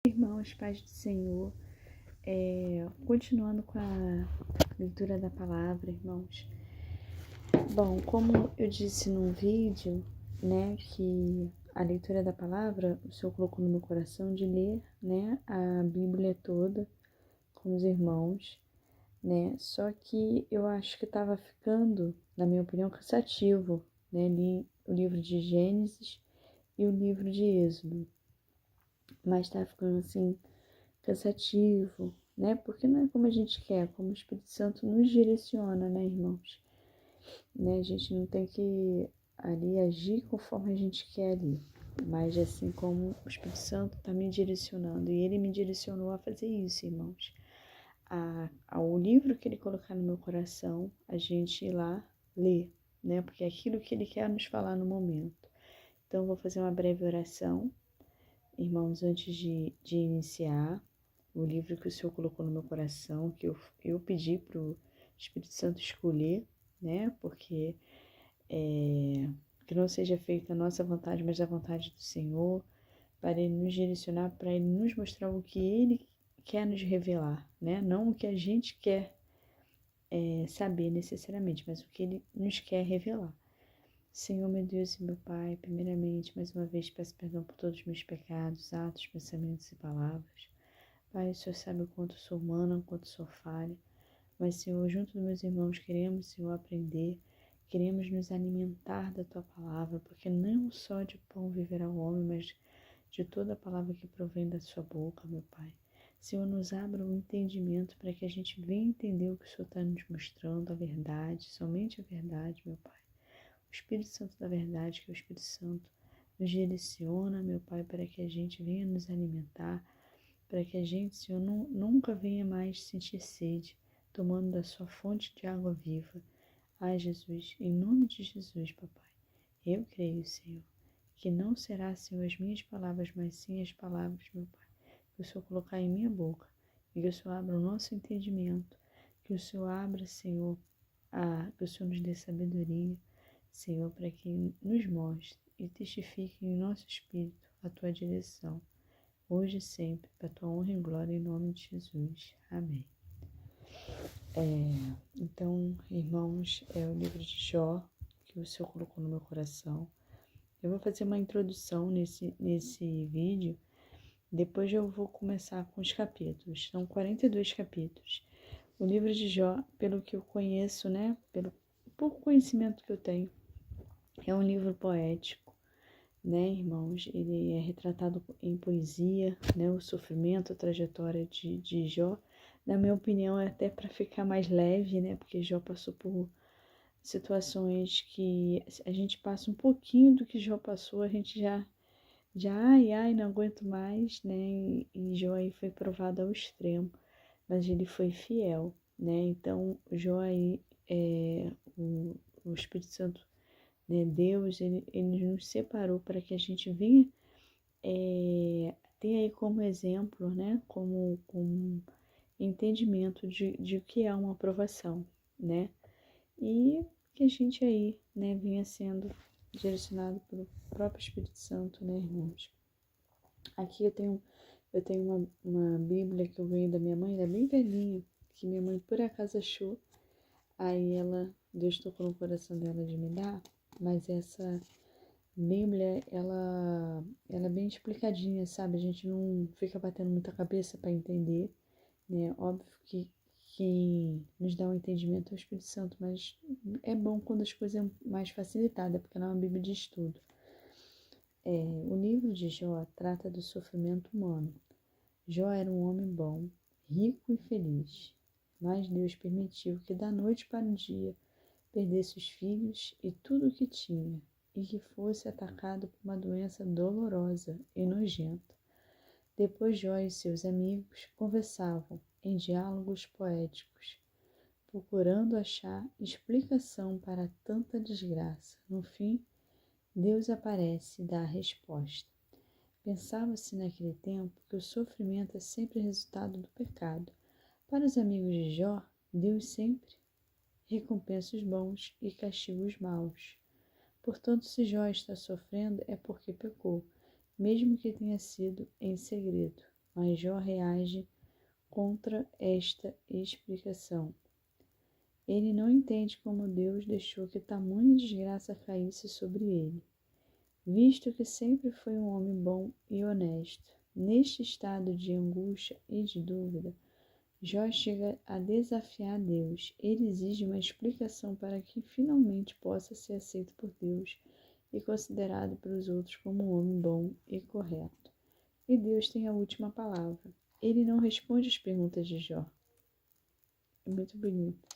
Irmãos, paz do Senhor, continuando com a leitura da palavra, irmãos. Bom, como eu disse num vídeo, né, que a leitura da palavra, o Senhor colocou no meu coração de ler, né, a Bíblia toda com os irmãos, né, só que eu acho que estava ficando, na minha opinião, cansativo, né, li o livro de Gênesis e o livro de Êxodo, mas estava ficando assim, cansativo, né? Porque não é como a gente quer, como o Espírito Santo nos direciona, né, irmãos? Né? A gente não tem que ali agir conforme a gente quer ali, mas assim como o Espírito Santo está me direcionando, e ele me direcionou a fazer isso, irmãos. Ao livro que ele colocar no meu coração, a gente ir lá ler, né? Porque é aquilo que ele quer nos falar no momento. Então, eu vou fazer uma breve oração, irmãos, antes de iniciar o livro que o Senhor colocou no meu coração, que eu pedi para o Espírito Santo escolher, né? Porque que não seja feita a nossa vontade, mas a vontade do Senhor, para Ele nos direcionar, para Ele nos mostrar o que Ele quer nos revelar, né? Não o que a gente quer saber necessariamente, mas o que Ele nos quer revelar. Senhor, meu Deus e meu Pai, primeiramente, mais uma vez, peço perdão por todos os meus pecados, atos, pensamentos e palavras. Pai, o Senhor sabe o quanto sou humana, o quanto sou falha, mas, Senhor, junto dos meus irmãos, queremos, Senhor, aprender, queremos nos alimentar da Tua palavra, porque não só de pão viverá o homem, mas de toda a palavra que provém da Sua boca, meu Pai. Senhor, nos abra o entendimento para que a gente venha entender o que o Senhor está nos mostrando, a verdade, somente a verdade, meu Pai. O Espírito Santo da verdade, que é o Espírito Santo, nos direciona, meu Pai, para que a gente venha nos alimentar, para que a gente, Senhor, nunca venha mais sentir sede, tomando da sua fonte de água viva. Ai, Jesus, em nome de Jesus, papai, eu creio, Senhor, que não será, Senhor, as minhas palavras, mas sim as palavras, meu Pai, que o Senhor colocar em minha boca, e que o Senhor abra o nosso entendimento, que o Senhor abra, Senhor, que o Senhor nos dê sabedoria, Senhor, para que nos mostre e testifique em nosso espírito a Tua direção, hoje e sempre, para a Tua honra e glória, em nome de Jesus. Amém. Então, irmãos, é o livro de Jó que o Senhor colocou no meu coração. Eu vou fazer uma introdução nesse vídeo, depois eu vou começar com os capítulos. São 42 capítulos. O livro de Jó, pelo que eu conheço, né, pelo pouco conhecimento que eu tenho, é um livro poético, né, irmãos? Ele é retratado em poesia, né, o sofrimento, a trajetória de Jó. Na minha opinião, é até para ficar mais leve, né, porque Jó passou por situações que a gente passa um pouquinho do que Jó passou, a gente já ai, não aguento mais, né, e Jó aí foi provado ao extremo, mas ele foi fiel, né, então Jó aí, o Espírito Santo, né, Deus, ele nos separou para que a gente venha ter aí como exemplo, né, como entendimento de o que é uma aprovação, né, e que a gente aí, né, vinha sendo direcionado pelo próprio Espírito Santo, né, irmãos. Aqui eu tenho uma Bíblia que eu ganhei da minha mãe, ela é bem velhinha, que minha mãe por acaso achou, aí Deus tocou no coração dela de me dar, mas essa Bíblia, ela é bem explicadinha, sabe? A gente não fica batendo muita cabeça para entender, né? Óbvio que quem nos dá um entendimento é o Espírito Santo, mas é bom quando as coisas são mais facilitadas, porque não é uma Bíblia de estudo. O livro de Jó trata do sofrimento humano. Jó era um homem bom, rico e feliz, mas Deus permitiu que da noite para o dia perdesse os filhos e tudo o que tinha, e que fosse atacado por uma doença dolorosa e nojenta. Depois Jó e seus amigos conversavam em diálogos poéticos, procurando achar explicação para tanta desgraça. No fim, Deus aparece e dá a resposta. Pensava-se naquele tempo que o sofrimento é sempre resultado do pecado. Para os amigos de Jó, Deus sempre recompensa os bons e castiga os maus. Portanto, se Jó está sofrendo, é porque pecou, mesmo que tenha sido em segredo. mas Jó reage contra esta explicação. Ele não entende como Deus deixou que tamanha desgraça caísse sobre ele, visto que sempre foi um homem bom e honesto. Neste estado de angústia e de dúvida, Jó chega a desafiar Deus. Ele exige uma explicação para que finalmente possa ser aceito por Deus e considerado pelos outros como um homem bom e correto. E Deus tem a última palavra. Ele não responde às perguntas de Jó. É muito bonito.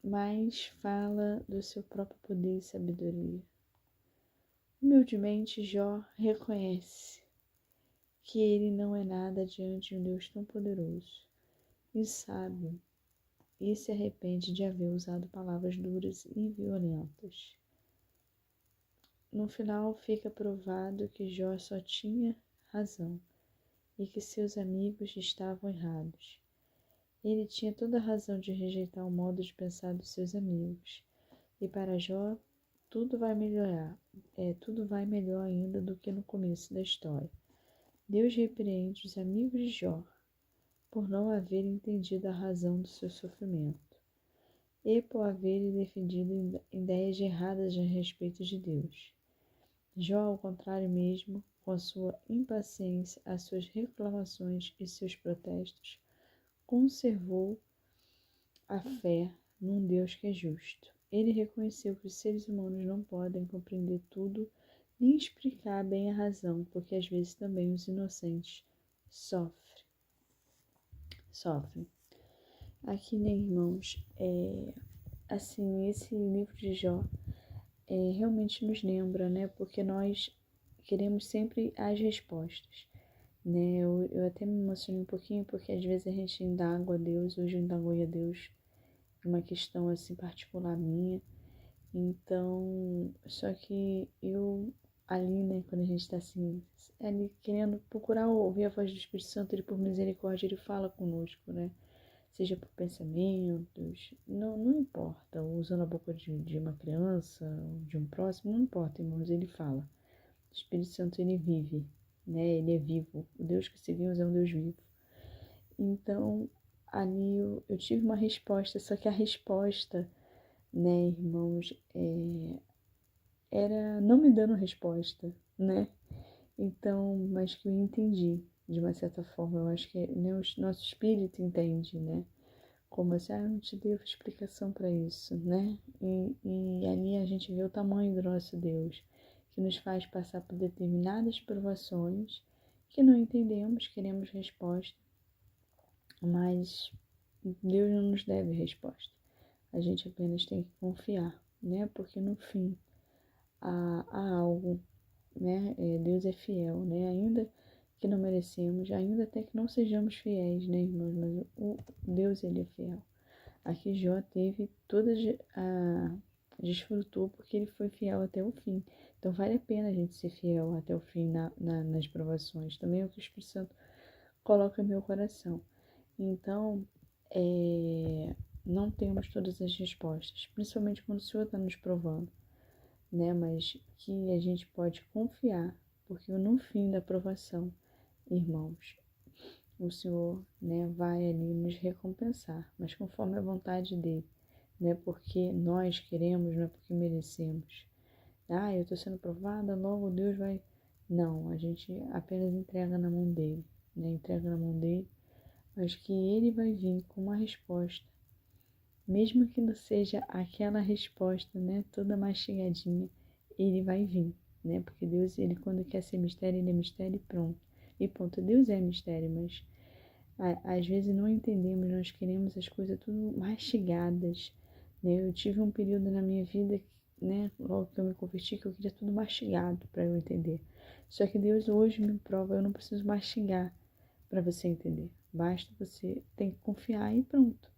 Mas fala do seu próprio poder e sabedoria. Humildemente, Jó reconhece que ele não é nada diante de um Deus tão poderoso e sábio, e se arrepende de haver usado palavras duras e violentas. No final, fica provado que Jó só tinha razão e que seus amigos estavam errados. Ele tinha toda a razão de rejeitar o modo de pensar dos seus amigos, e para Jó tudo vai melhor ainda do que no começo da história. Deus repreende os amigos de Jó por não haverem entendido a razão do seu sofrimento e por haverem defendido ideias erradas a respeito de Deus. Jó, ao contrário mesmo, com a sua impaciência, as suas reclamações e seus protestos, conservou a fé num Deus que é justo. Ele reconheceu que os seres humanos não podem compreender tudo nem explicar bem a razão, porque às vezes também os inocentes sofrem. Aqui, né, irmãos, assim, esse livro de Jó realmente nos lembra, né, porque nós queremos sempre as respostas, né, eu até me emocionei um pouquinho, porque às vezes a gente indaga a Deus, hoje eu indaguei a Deus, uma questão assim particular minha, então, só que eu ali, né, quando a gente está assim, ali querendo procurar ouvir a voz do Espírito Santo, ele por misericórdia, ele fala conosco, né, seja por pensamentos, não importa, usando a boca de uma criança, de um próximo, não importa, irmãos, ele fala. O Espírito Santo, ele vive, né, ele é vivo, o Deus que seguimos é um Deus vivo. Então, ali eu tive uma resposta, só que a resposta, né, irmãos, era não me dando resposta, né? Então, mas que eu entendi, de uma certa forma, eu acho que né, o nosso espírito entende, né? Como assim, eu não te devo explicação para isso, né? E ali a gente vê o tamanho do nosso Deus, que nos faz passar por determinadas provações que não entendemos, queremos resposta, mas Deus não nos deve resposta. A gente apenas tem que confiar, né? Porque no fim há algo, né? Deus é fiel, né? Ainda que não merecemos, ainda até que não sejamos fiéis, né, irmãos? Mas o Deus, ele é fiel. Aqui Jó teve desfrutou porque ele foi fiel até o fim. Então vale a pena a gente ser fiel até o fim nas provações. Também é o que o Espírito Santo coloca no meu coração. Então, não temos todas as respostas, principalmente quando o Senhor está nos provando, né? Mas que a gente pode confiar, porque no fim da provação, irmãos, o Senhor, né, vai ali nos recompensar, mas conforme a vontade dele, né? Porque nós queremos, não é porque merecemos. Eu estou sendo provada, logo Deus vai. Não, a gente apenas entrega na mão dele, né? Entrega na mão dele, mas que ele vai vir com uma resposta, mesmo que não seja aquela resposta, né, toda mastigadinha, ele vai vir, né? Porque Deus, ele quando quer ser mistério, ele é mistério e pronto. E ponto, Deus é mistério, mas às vezes não entendemos, nós queremos as coisas tudo mastigadas, né? Eu tive um período na minha vida, né, logo que eu me converti, que eu queria tudo mastigado para eu entender. Só que Deus hoje me prova, eu não preciso mastigar para você entender. Basta você tem que confiar e pronto,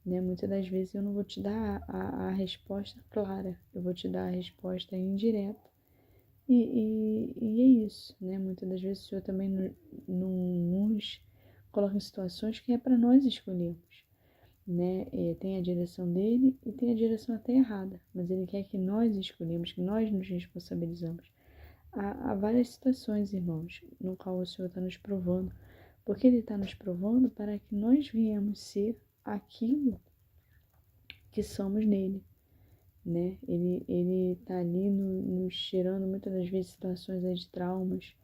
né? Muitas das vezes eu não vou te dar a resposta clara, eu vou te dar a resposta indireta. E é isso, né? Muitas das vezes o Senhor também nos coloca em situações que é para nós escolhermos, né? Tem a direção dele e tem a direção até errada, mas ele quer que nós escolhemos, que nós nos responsabilizamos. Há várias situações, irmãos, no qual o Senhor está nos provando, Porque Ele está nos provando para que nós venhamos ser aquilo que somos nele, né? Ele tá ali nos tirando muitas das vezes situações aí de traumas,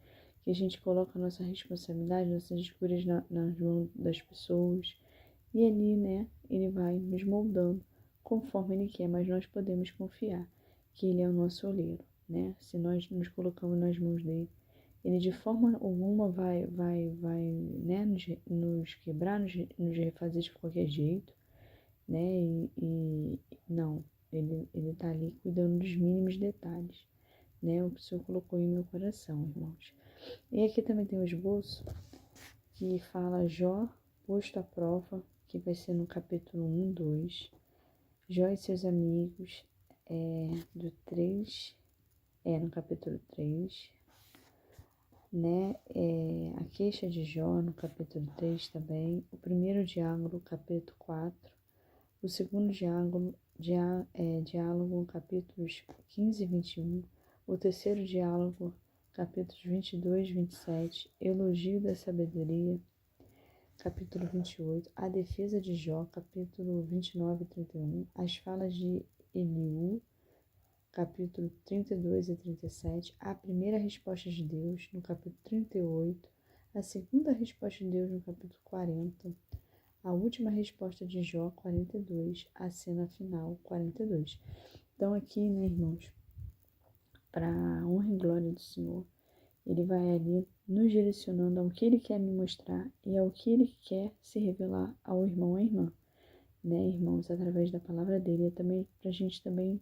que a gente coloca a nossa responsabilidade, nossas escolhas nas mãos das pessoas. E ali, né, ele vai nos moldando conforme ele quer, mas nós podemos confiar que ele é o nosso oleiro, né? Se nós nos colocamos nas mãos dele, ele de forma alguma vai, né, nos quebrar, nos refazer de qualquer jeito, né? E não, ele tá ali cuidando dos mínimos detalhes, né? O que o Senhor colocou em meu coração, irmãos. E aqui também tem um esboço que fala Jó posto à prova, que vai ser no capítulo 1, 2. Jó e seus amigos, do 3, no capítulo 3, né? A queixa de Jó, no capítulo 3 também. O primeiro diálogo, capítulo 4. O segundo diálogo, capítulos 15 e 21. O terceiro diálogo, capítulos 22 e 27. Elogio da sabedoria, capítulo 28. A defesa de Jó, capítulo 29 e 31. As falas de Eliú, capítulo 32 e 37. A primeira resposta de Deus, no capítulo 38. A segunda resposta de Deus, no capítulo 40. A última resposta de Jó, 42, a cena final, 42. Então aqui, né, irmãos, para a honra e glória do Senhor, ele vai ali nos direcionando ao que ele quer me mostrar e ao que ele quer se revelar ao irmão ou à irmã, né, irmãos, através da palavra dele, também para a gente também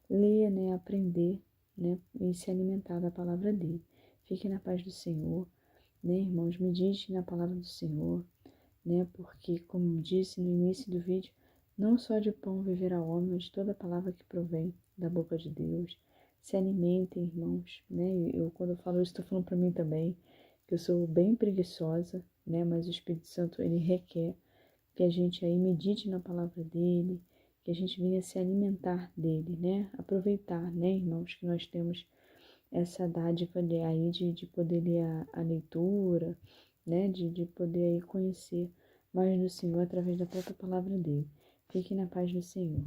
ler, né, aprender, né, e se alimentar da palavra dele. Fique na paz do Senhor, né, irmãos, medite na palavra do Senhor, né? Porque, como disse no início do vídeo, não só de pão viverá o homem, mas de toda palavra que provém da boca de Deus. Se alimentem, irmãos, né? Quando eu falo isso, estou falando para mim também, que eu sou bem preguiçosa, né? Mas o Espírito Santo, ele requer que a gente aí medite na palavra dele, que a gente venha se alimentar dele, né? Aproveitar, né, irmãos, que nós temos essa dádiva aí de poder ler a leitura, né, de poder aí conhecer mais do Senhor através da própria palavra dele. Fique na paz do Senhor.